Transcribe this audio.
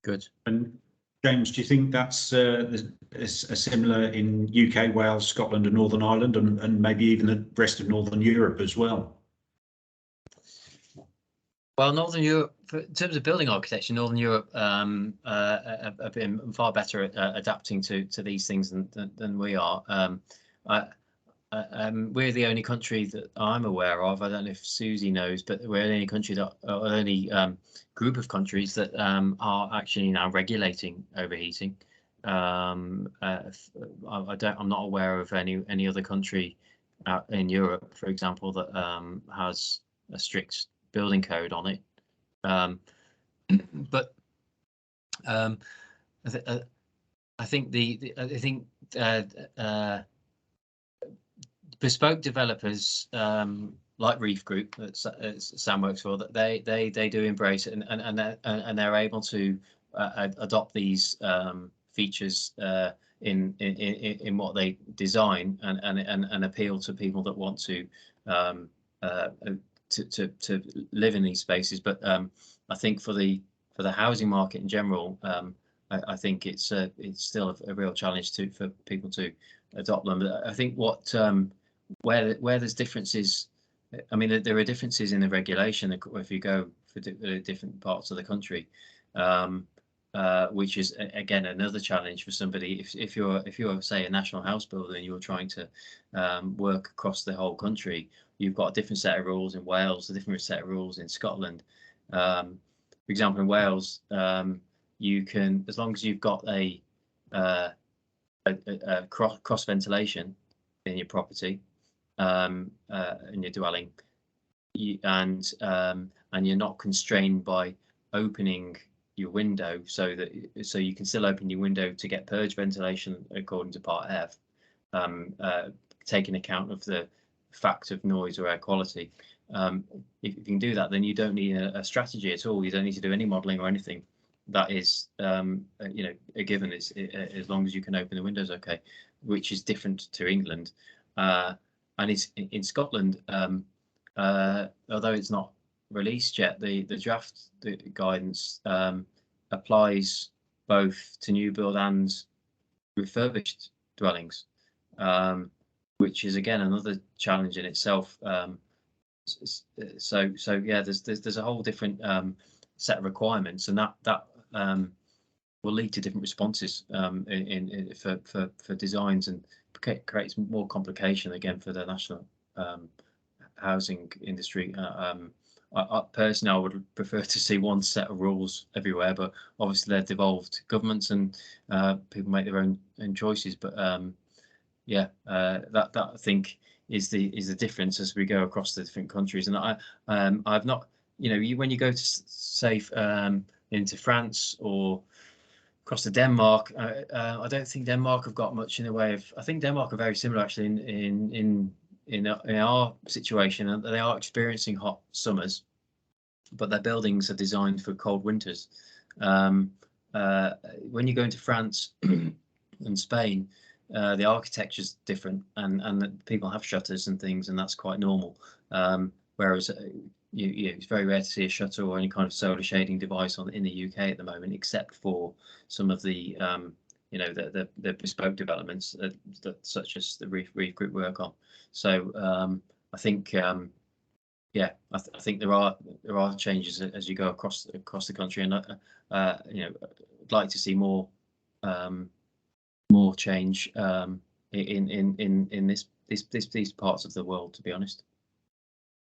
Good. And James, do you think that's similar in UK, Wales, Scotland and Northern Ireland, and maybe even the rest of Northern Europe as well? Well, Northern Europe, in terms of building architecture, Northern Europe have been far better at adapting to these things than we are. We're the only country that I'm aware of, I don't know if Susie knows, but we're the only country that, or only group of countries that are actually now regulating overheating. I'm not aware of any other country in Europe, for example, that has a strict building code on it. But I think bespoke developers like Reef Group that Sam works for, that they do embrace it, and they're able to adopt these features in what they design and appeal to people that want to live in these spaces. But I think for the housing market in general, I think it's still a real challenge for people to adopt them. But I think where there's differences, I mean, there are differences in the regulation if you go for different parts of the country, which is again another challenge for somebody. If you're say a national house builder and you're trying to work across the whole country, you've got a different set of rules in Wales, a different set of rules in Scotland. For example, in Wales, you can, as long as you've got a cross ventilation in your property, in your dwelling, and you're not constrained by opening your window, so you can still open your window to get purge ventilation according to Part F, taking account of the fact of noise or air quality. If you can do that, then you don't need a strategy at all. You don't need to do any modelling or anything. That is, a given. It's as long as you can open the windows, okay, which is different to England. And it's in Scotland, although it's not released yet, the draft guidance applies both to new build and refurbished dwellings, which is again another challenge in itself. So yeah, there's a whole different set of requirements, and that will lead to different responses for designs, and creates more complication again for the national housing industry. I personally, I would prefer to see one set of rules everywhere, but obviously they're devolved governments, and people make their own choices. But yeah, that I think is the difference as we go across the different countries. And I've not, when you go to say into France or across to Denmark, I don't think Denmark have got much in the way of. I think Denmark are very similar actually in our situation, and they are experiencing hot summers, but their buildings are designed for cold winters. When you go into France and Spain, the architecture's different, and people have shutters and things, and that's quite normal. Whereas it's very rare to see a shutter or any kind of solar shading device in the UK at the moment, except for some of the the bespoke developments that such as the Reef Group work on. So I think I think there are changes as you go across the country, and I'd like to see more change in these parts of the world, to be honest.